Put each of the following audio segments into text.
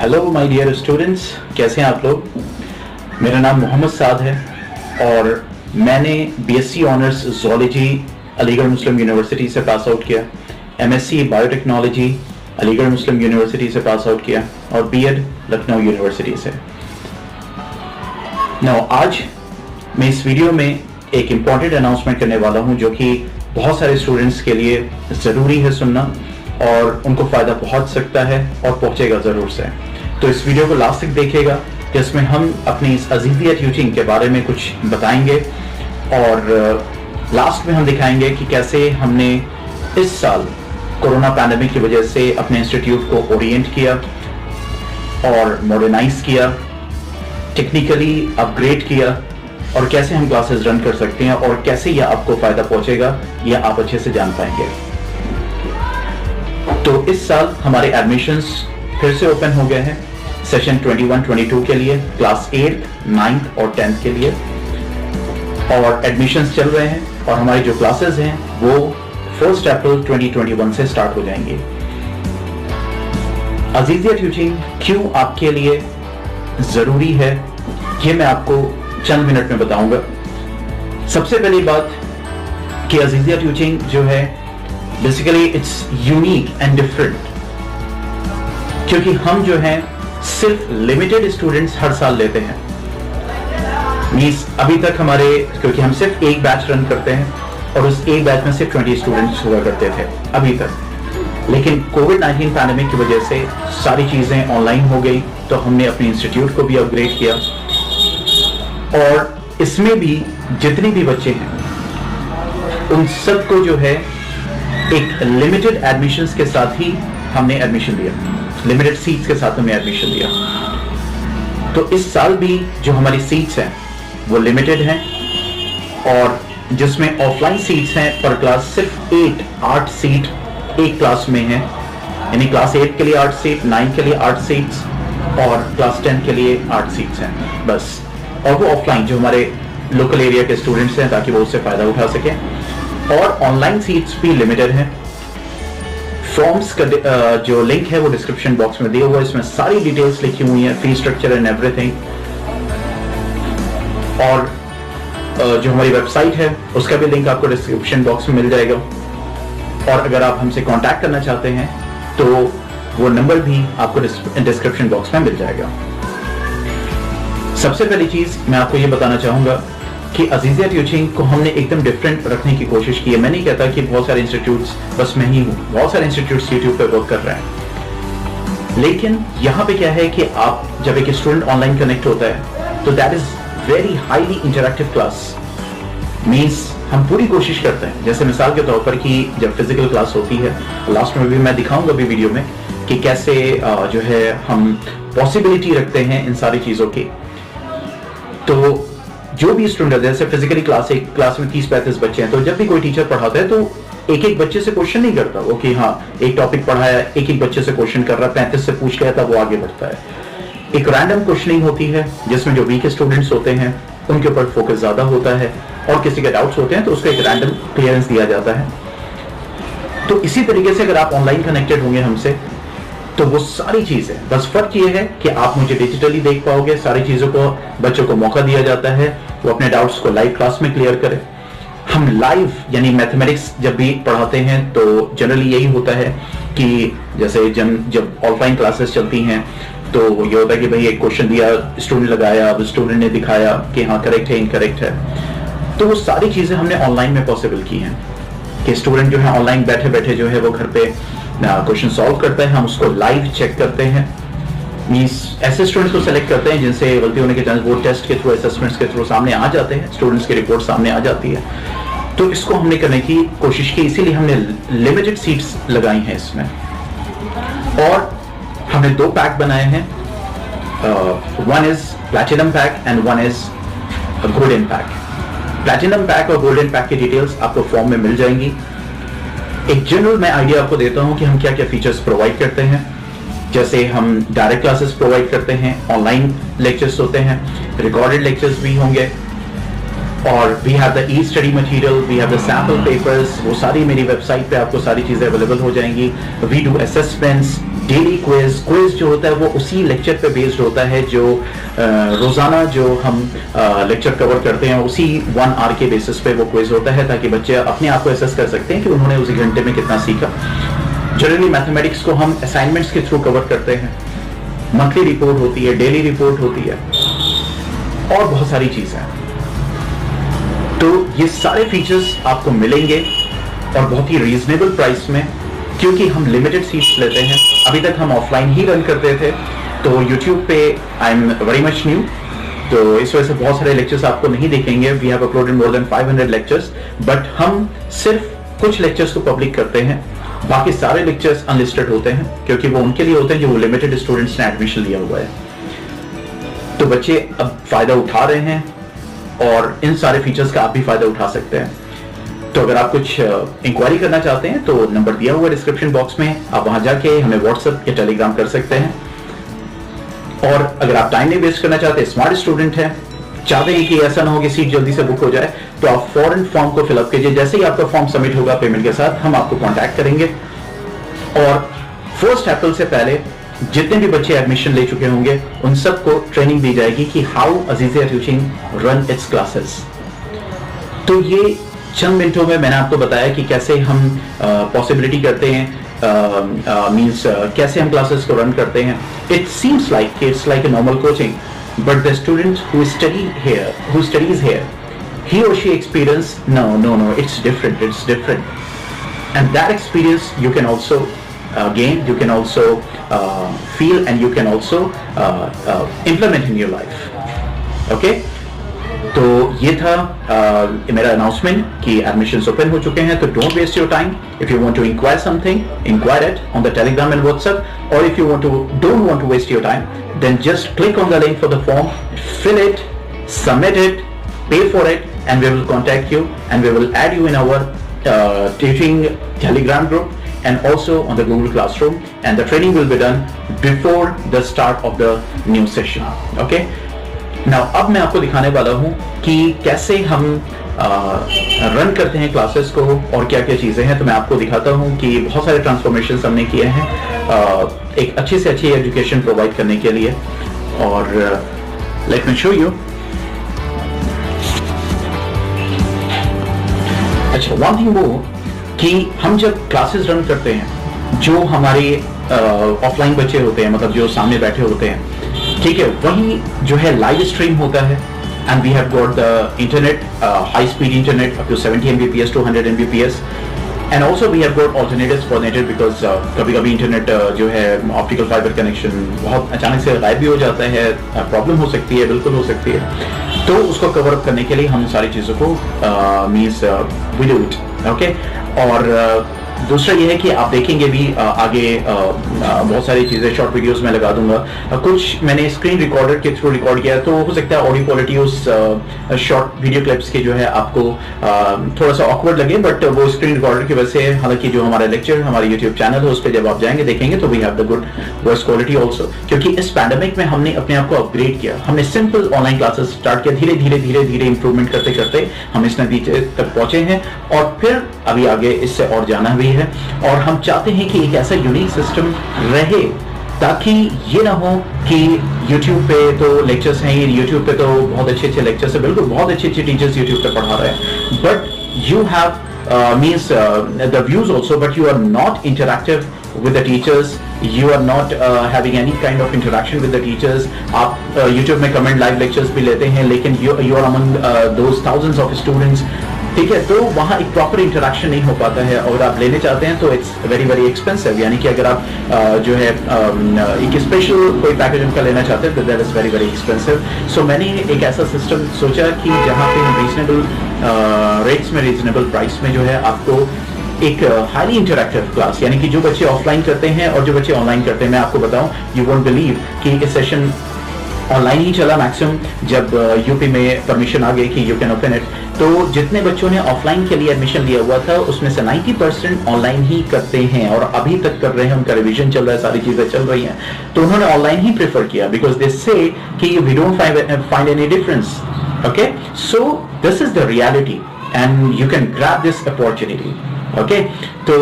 Hello my dear students, कैसे हैं आप लोग। मेरा नाम मोहम्मद साद है और मैंने बीएससी ऑनर्स ज़ूलॉजी अलीगढ़ मुस्लिम यूनिवर्सिटी से पास आउट किया, एमएससी बायोटेक्नोलॉजी अलीगढ़ मुस्लिम यूनिवर्सिटी से पास आउट किया और बीएड लखनऊ यूनिवर्सिटी से। आज मैं इस वीडियो में एक इम्पॉर्टेंट अनाउंसमेंट करने वाला हूं जो कि बहुत सारे स्टूडेंट्स के लिए ज़रूरी है सुनना और उनको फ़ायदा पहुंच सकता है और पहुंचेगा ज़रूर से। तो इस वीडियो को लास्ट तक देखिएगा जिसमें हम अपनी इस अज़ीज़िया ट्यूटिंग के बारे में कुछ बताएंगे और लास्ट में हम दिखाएंगे कि कैसे हमने इस साल कोरोना पैंडेमिक की वजह से अपने इंस्टीट्यूट को ओरिएंट किया और मॉडर्नाइज किया, टेक्निकली अपग्रेड किया और कैसे हम क्लासेस रन कर सकते हैं और कैसे यह आपको फ़ायदा पहुंचेगा यह आप अच्छे से जान पाएंगे। तो इस साल हमारे एडमिशंस फिर से ओपन हो गए हैं सेशन 21-22 के लिए, क्लास 8th, 9th और 10th के लिए, और एडमिशंस चल रहे हैं और हमारी जो क्लासेस हैं वो 1 अप्रैल 2021 से स्टार्ट हो जाएंगी। अज़ीज़िया ट्यूटिंग क्यों आपके लिए जरूरी है ये मैं आपको चंद मिनट में बताऊंगा। सबसे पहली बात कि अज़ीज़िया ट्यूटिंग जो है basically it's unique and different, क्योंकि हम जो हैं सिर्फ लिमिटेड स्टूडेंट्स हर साल लेते हैं। मींस अभी तक हमारे, क्योंकि हम सिर्फ एक बैच रन करते हैं और उस एक बैच में सिर्फ 20 स्टूडेंट्स हुआ करते थे अभी तक, लेकिन कोविड-19 पैंडेमिक की वजह से सारी चीजें ऑनलाइन हो गई तो हमने अपने इंस्टीट्यूट को भी अपग्रेड किया और इसमें भी जितने भी बच्चे हैं उन सबको जो है एक लिमिटेड एडमिशंस के साथ ही हमने एडमिशन दिया, लिमिटेड सीट्स के साथ हमने एडमिशन दिया। तो इस साल भी जो हमारी सीट्स हैं वो लिमिटेड हैं और जिसमें ऑफलाइन सीट्स हैं पर क्लास सिर्फ 8 सीट एक क्लास में है, यानी क्लास 8 के लिए 8 सीट, 9 के लिए 8 सीट्स और क्लास 10 के लिए 8 सीट्स हैं बस। और वो ऑफलाइन जो हमारे लोकल एरिया के स्टूडेंट्स हैं ताकि वो उससे फायदा उठा सकें, और ऑनलाइन सीट्स भी लिमिटेड हैं। फॉर्म्स का जो लिंक है वो डिस्क्रिप्शन बॉक्स में दिया हुआ है, इसमें सारी डिटेल्स लिखी हुई हैं, फी स्ट्रक्चर एंड एवरीथिंग। और जो हमारी वेबसाइट है उसका भी लिंक आपको डिस्क्रिप्शन बॉक्स में मिल जाएगा। और अगर आप हमसे कांटेक्ट करना चाहते हैं तो वो नंबर भी आपको डिस्क्रिप्शन बॉक्स में मिल जाएगा। सबसे पहली चीज मैं आपको ये बताना चाहूंगा कि अज़ीज़िया ट्यूटिंग को हमने एकदम डिफरेंट रखने की कोशिश की है। मैं नहीं कहता कि बहुत सारे इंस्टीट्यूट्स, बस मैं ही हूँ, बहुत सारे इंस्टीट्यूट्स यूट्यूब पे वर्क कर रहे हैं, लेकिन यहाँ पे क्या है कि आप जब एक स्टूडेंट ऑनलाइन कनेक्ट होता है तो that is very highly interactive class. Means हम पूरी कोशिश करते हैं, जैसे मिसाल के तौर पर कि जब फिजिकल क्लास होती है, लास्ट में भी मैं दिखाऊंगा भी वीडियो में कि कैसे जो है हम पॉसिबिलिटी रखते हैं इन सारी चीजों की। तो जो भी स्टूडेंट, जैसे फिजिकली क्लास, एक क्लास में 30-35 बच्चे हैं, तो जब भी कोई टीचर पढ़ाता है तो एक एक बच्चे से क्वेश्चन नहीं करता वो कि हाँ एक टॉपिक पढ़ाया, एक एक बच्चे से क्वेश्चन कर रहा है, 35 से पूछ लिया तब वो आगे बढ़ता है। एक रैंडम क्वेश्चनिंग होती है जिसमें जो वीक स्टूडेंट्स होते हैं उनके ऊपर फोकस ज्यादा होता है और किसी के डाउट्स होते हैं तो उसको एक रैंडम क्लियरेंस दिया जाता है। तो इसी तरीके से अगर आप ऑनलाइन कनेक्टेड होंगे हमसे तो वो सारी चीजें, बस फर्क ये है कि आप मुझे डिजिटली देख पाओगे, सारी चीजों को बच्चों को मौका दिया जाता है वो अपने डाउट्स को लाइव क्लास में क्लियर करें। हम लाइव यानी मैथमेटिक्स जब भी पढ़ाते हैं तो जनरली यही होता है कि जैसे जब ऑफलाइन क्लासेस चलती हैं तो ये होता है कि भाई एक क्वेश्चन दिया, स्टूडेंट लगाया, अब स्टूडेंट ने दिखाया कि हाँ करेक्ट है इनकरेक्ट है। तो वो सारी चीजें हमने ऑनलाइन में पॉसिबल की हैं कि स्टूडेंट जो है ऑनलाइन बैठे बैठे जो है वो घर पे क्वेश्चन सॉल्व करता है, हम उसको लाइव चेक करते हैं। मींस ऐसे स्टूडेंट्स को सेलेक्ट करते हैं जिनसे गलती होने के चांस वो टेस्ट के थ्रू, असेसमेंट्स के थ्रू सामने आ जाते हैं, स्टूडेंट्स की रिपोर्ट सामने आ जाती है। तो इसको हमने करने की कोशिश की, इसीलिए हमने लिमिटेड सीट्स लगाई हैं इसमें। और हमने 2 पैक बनाए हैं, one is platinum pack and one is golden pack. Platinum pack और गोल्डन पैक की डिटेल्स आपको फॉर्म में मिल जाएंगी। एक जनरल मैं आइडिया आपको देता हूं कि हम क्या क्या फीचर्स प्रोवाइड करते हैं। जैसे हम डायरेक्ट क्लासेस प्रोवाइड करते हैं, ऑनलाइन लेक्चर्स होते हैं, रिकॉर्डेड लेक्चर्स भी होंगे, और we have the e study material, we have the sample papers, वो सारी मेरी वेबसाइट पे आपको सारी चीजें अवेलेबल हो जाएंगी। We do assessments, daily quiz जो होता है वो उसी लेक्चर पे बेस्ड होता है, जो रोजाना जो हम लेक्चर कवर करते हैं उसी 1 आवर के बेसिस पे वो क्विज होता है, ताकि बच्चे अपने आप को असेस कर सकते हैं कि उन्होंने उसी घंटे में कितना सीखा। जनरली मैथमेटिक्स को हम असाइनमेंट्स के थ्रू कवर करते हैं, मंथली रिपोर्ट होती है, डेली रिपोर्ट होती है और बहुत सारी चीजें। तो ये सारे फीचर्स आपको मिलेंगे और बहुत ही रीजनेबल प्राइस में, क्योंकि हम लिमिटेड सीट्स लेते हैं। अभी तक हम ऑफलाइन ही रन करते थे, तो YouTube पे I am very much new, तो इस वजह से बहुत सारे लेक्चर्स आपको नहीं दिखेंगे। We have uploaded more than 500 lectures, but हम सिर्फ कुछ लेक्चर्स को पब्लिक करते हैं, बाकी सारे लेक्चर्स अनलिस्टेड होते हैं, क्योंकि वो उनके लिए होते हैं जो लिमिटेड स्टूडेंट्स ने एडमिशन लिया हुआ है। तो बच्चे अब फायदा उठा रहे हैं और इन सारे फीचर्स का आप भी फायदा उठा सकते हैं। तो अगर आप कुछ इंक्वायरी करना चाहते हैं तो नंबर दिया हुआ डिस्क्रिप्शन बॉक्स में, आप वहां जाके हमें व्हाट्सएप या टेलीग्राम कर सकते हैं। और अगर आप टाइम नहीं वेस्ट करना चाहते, स्मार्ट स्टूडेंट हैं, चाहते हैं कि ऐसा ना हो कि सीट जल्दी से बुक हो जाए, तो आप फौरन फॉर्म को फिलअप कीजिए। जैसे ही आपका फॉर्म सबमिट होगा पेमेंट के साथ, हम आपको कॉन्टैक्ट करेंगे और 1 अप्रैल से पहले जितने भी बच्चे एडमिशन ले चुके होंगे उन सबको ट्रेनिंग दी जाएगी कि how Azizia teaching run it's classes. तो ये चंद मिनटों में मैंने आपको बताया कि कैसे हम पॉसिबिलिटी करते हैं, मींस कैसे हम क्लासेस को रन करते हैं। It seems like it's like a normal coaching, but the student who studies here, he or she experience no, it's different, and that experience you can also gain, you can also feel, and you can also implement in your life. Okay, तो ये था मेरा announcement कि admissions open हो चुके हैं। तो don't waste your time. If you want to inquire something, inquire it on the Telegram and WhatsApp, और if you don't want to waste your time, then just click on the link for the form, fill it, submit it, pay for it, and we will contact you and we will add you in our teaching Telegram group and also on the Google Classroom, and the training will be done before the start of the new session. Okay, now अब मैं आपको दिखाने वाला हूँ कि कैसे हम run करते हैं क्लासेस को और क्या क्या चीजें हैं। तो मैं आपको दिखाता हूँ कि बहुत सारे ट्रांसफॉर्मेशन हमने किए हैं एक अच्छी से अच्छी एजुकेशन प्रोवाइड करने के लिए, और लेट मी शो यू। अच्छा, वन थिंग वो कि हम जब क्लासेस रन करते हैं, जो हमारे ऑफलाइन बच्चे होते हैं, मतलब जो सामने बैठे होते हैं, ठीक है, वही जो है लाइव स्ट्रीम होता है, and we have got the internet, high speed internet up to 70 Mbps to 100 Mbps, and also we have got alternatives for net, because कभी कभी इंटरनेट जो है ऑप्टिकल फाइबर कनेक्शन बहुत अचानक से गायब भी हो जाता है, प्रॉब्लम हो सकती है, बिल्कुल हो सकती है। तो उसको कवर अप करने के लिए हम सारी चीज़ों को means we do it, okay. और दूसरा ये है कि आप देखेंगे भी आगे बहुत सारी चीज़ें शॉर्ट वीडियोस में लगा दूंगा। कुछ मैंने स्क्रीन रिकॉर्डर के थ्रू रिकॉर्ड किया, तो हो सकता है ऑडियो क्वालिटी उस शॉर्ट वीडियो क्लिप्स के जो है आपको थोड़ा सा ऑकवर्ड लगे, बट वो स्क्रीन रिकॉर्डर की वजह से, हालांकि जो हमारा लेक्चर हमारे यूट्यूब चैनल है उस पर जब आप जाएंगे देखेंगे तो we have the good voice quality also, क्योंकि इस पैंडेमिक में हमने अपने आप को अपग्रेड किया। हमने सिंपल ऑनलाइन क्लासेस स्टार्ट किया, धीरे धीरे धीरे धीरे इंप्रूवमेंट करते करते हम इस नतीजे तक पहुंचे हैं, और फिर अभी आगे इससे और जाना भी है। और हम चाहते हैं कि एक ऐसा यूनिक सिस्टम रहे ताकि ये ना हो कि YouTube पे तो लेक्चर्स हैं, YouTube पे तो बहुत अच्छे अच्छे लेक्चर्स हैं, बिल्कुल बहुत अच्छे अच्छे टीचर्स YouTube पे पढ़ा रहे हैं, but you have means the views also, but you are not interactive with the teachers, you are not having any kind of interaction with the teachers. आप YouTube में कमेंट लाइव लेक्चर्स भी लेते हैं, लेकिन you are among those thousands of students, ठीक है, तो वहाँ एक प्रॉपर इंटरेक्शन नहीं हो पाता है। और आप लेने चाहते हैं तो इट्स वेरी वेरी एक्सपेंसिव, यानी कि अगर आप जो है एक स्पेशल कोई पैकेज उनका लेना चाहते हैं तो that is very very expensive. So मैंने एक ऐसा सिस्टम सोचा कि जहाँ पे हम रीजनेबल रेट्स में, रीजनेबल प्राइस में जो है आपको एक हाईली इंटरैक्टिव क्लास, यानी कि जो बच्चे ऑफलाइन करते हैं और जो बच्चे ऑनलाइन करते हैं, मैं आपको बताऊं, यू वोंट बिलीव कि इस सेशन ऑनलाइन ही चला मैक्सिमम, जब यूपी में परमिशन आ गई कि यू कैन ओपन इट। तो जितने बच्चों ने ऑफलाइन के लिए एडमिशन लिया हुआ था उसमें से 90% ऑनलाइन ही करते हैं, और अभी तक कर रहे हैं, उनका रिवीजन चल रहा है, सारी चीजें चल रही हैं, तो उन्होंने ऑनलाइन ही प्रेफर किया, बिकॉज दे से कि we don't find any difference. Okay, so this is the reality and you can grab this opportunity. Okay तो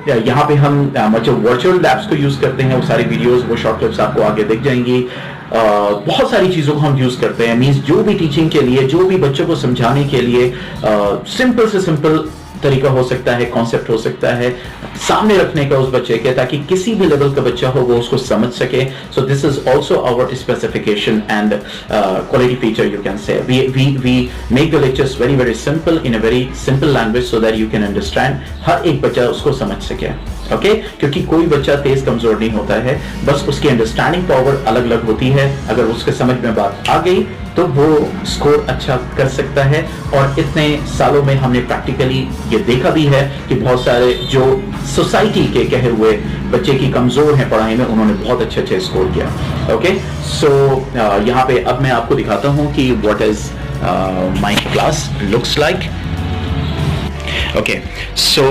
यहाँ पे हम जो वर्चुअल लैब्स को यूज करते हैं, वो सारी वीडियोस, वो शॉर्ट क्लिप्स आपको आगे दिख जाएंगी। बहुत सारी चीजों को हम यूज करते हैं, मींस जो भी टीचिंग के लिए, जो भी बच्चों को समझाने के लिए सिंपल से सिंपल तरीका हो सकता है, कॉन्सेप्ट हो सकता है सामने रखने का उस बच्चे के, ताकि किसी भी लेवल का बच्चा हो वो उसको समझ सके। So this is also our specification and quality feature, you can say. We make the lectures very very simple in a very simple language so that you can understand, हर एक बच्चा उसको समझ सके। ओके क्योंकि कोई बच्चा तेज कमजोर नहीं होता है, बस उसकी अंडरस्टैंडिंग पावर अलग अलग होती है। अगर उसके समझ में बात आ गई तो वो स्कोर अच्छा कर सकता है। और इतने सालों में हमने प्रैक्टिकली ये देखा भी है कि बहुत सारे जो सोसाइटी के कहे हुए बच्चे की कमजोर हैं पढ़ाई में, उन्होंने बहुत अच्छे अच्छे स्कोर किया। ओके सो यहाँ पे अब मैं आपको दिखाता हूँ कि what is my class looks like. Okay so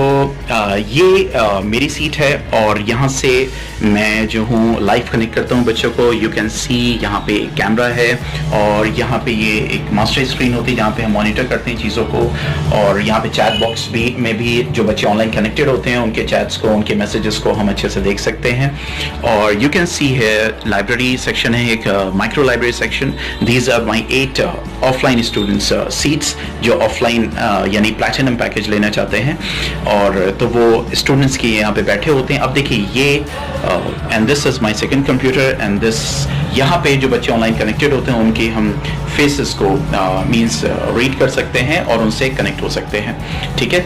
ये मेरी सीट है और यहाँ से मैं जो हूँ लाइव कनेक्ट करता हूँ बच्चों को। यू कैन सी यहाँ पे एक कैमरा है और यहाँ पे ये एक मास्टर स्क्रीन होती है जहाँ पे हम मॉनिटर करते हैं चीज़ों को। और यहाँ पे चैट बॉक्स में भी जो बच्चे ऑनलाइन कनेक्टेड होते हैं उनके चैट्स को, उनके मैसेजेस को हम अच्छे से देख सकते हैं। और यू कैन सी है लाइब्रेरी सेक्शन है, एक micro library section. These are my 8 offline students seats जो ऑफलाइन यानी प्लैटिनम पैकेज लेना चाहते हैं, और तो वो स्टूडेंट्स की यहाँ पे बैठे होते हैं। अब देखिए ये and this is my second computer and this, यहाँ पे जो बच्चे ऑनलाइन कनेक्टेड होते हैं उनके हम फेसेस को मींस रीड कर सकते हैं और उनसे कनेक्ट हो सकते हैं, ठीक है।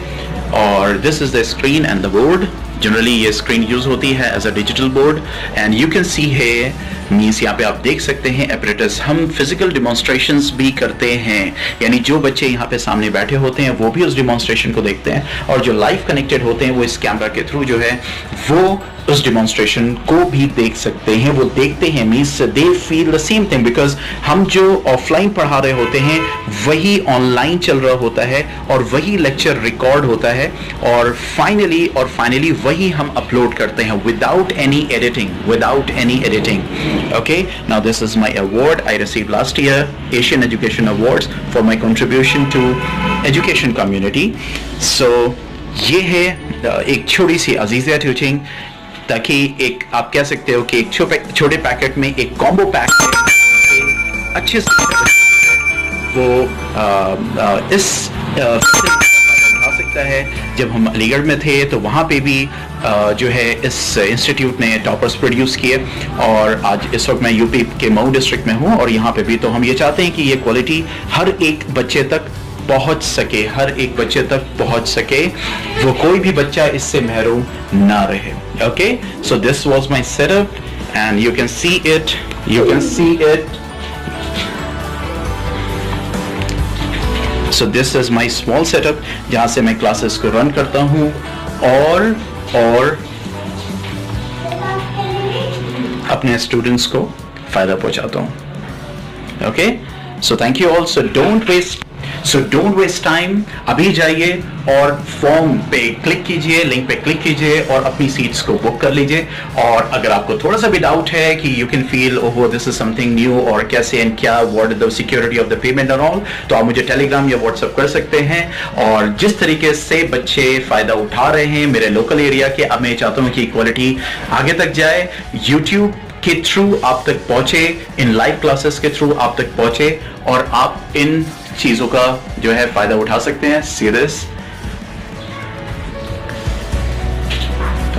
और this is the screen and the board. Generally ये स्क्रीन यूज होती है as a digital board and you can see है मीन्स यहाँ पे आप देख सकते हैं एपरेटस। हम फिजिकल डिमॉन्स्ट्रेशंस भी करते हैं, यानी जो बच्चे यहाँ पे सामने बैठे होते हैं वो भी उस डिमॉन्स्ट्रेशन को देखते हैं, और जो लाइव कनेक्टेड होते हैं वो इस कैमरा के थ्रू जो है वो उस डिमॉन्स्ट्रेशन को भी देख सकते हैं। वो देखते हैं means they feel the same thing, because हम जो ऑफलाइन पढ़ा रहे होते हैं वही ऑनलाइन चल रहा होता है और वही लेक्चर रिकॉर्ड होता है और फाइनली वही हम अपलोड करते हैं without any editing. Okay, now this is my award I received last year, Asian Education Awards for my contribution to education community. So ये है एक छोटी सी अजीज़िया टीचिंग, ताकि एक आप कह सकते हो कि एक छोटे पैकेट में एक कॉम्बो पैक है अच्छे से वो इस सकता है। जब हम अलीगढ़ में थे तो वहाँ पे भी जो है इस इंस्टीट्यूट ने टॉपर्स प्रोड्यूस किए, और आज इस वक्त मैं यूपी के मऊ डिस्ट्रिक्ट में हूँ और यहाँ पे भी। तो हम ये चाहते हैं कि ये क्वालिटी हर एक बच्चे तक पहुँच सके, वो कोई भी बच्चा इससे महरूम ना रहे। Okay so this was my setup and you can see it. So this is my small setup जहाँ से मैं क्लासेस को रन करता हूँ और अपने स्टूडेंट्स को फायदा पहुँचाता हूँ। Okay so thank you all. So don't waste time. अभी जाइए और फॉर्म पे क्लिक कीजिए, लिंक पे क्लिक कीजिए और अपनी सीट्स को बुक कर लीजिए। और अगर आपको थोड़ा सा भी डाउट है कि यू कैन फील ओहो दिस इज समथिंग न्यू और कैसे एंड क्या, what is the security of the payment and all, तो आप मुझे टेलीग्राम या व्हाट्सएप कर सकते हैं। और जिस तरीके से बच्चे फायदा उठा रहे हैं मेरे लोकल एरिया के, अब मैं चाहता हूँ कि क्वालिटी आगे तक जाए, यूट्यूब के थ्रू आप तक पहुंचे, इन लाइव क्लासेस के थ्रू आप तक पहुंचे और आप इन चीजों का जो है फायदा उठा सकते हैं। See this?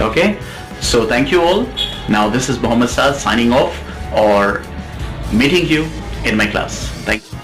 Okay, so thank you all. Now this is Mohammed Saad signing off or meeting you in my class. Thank you.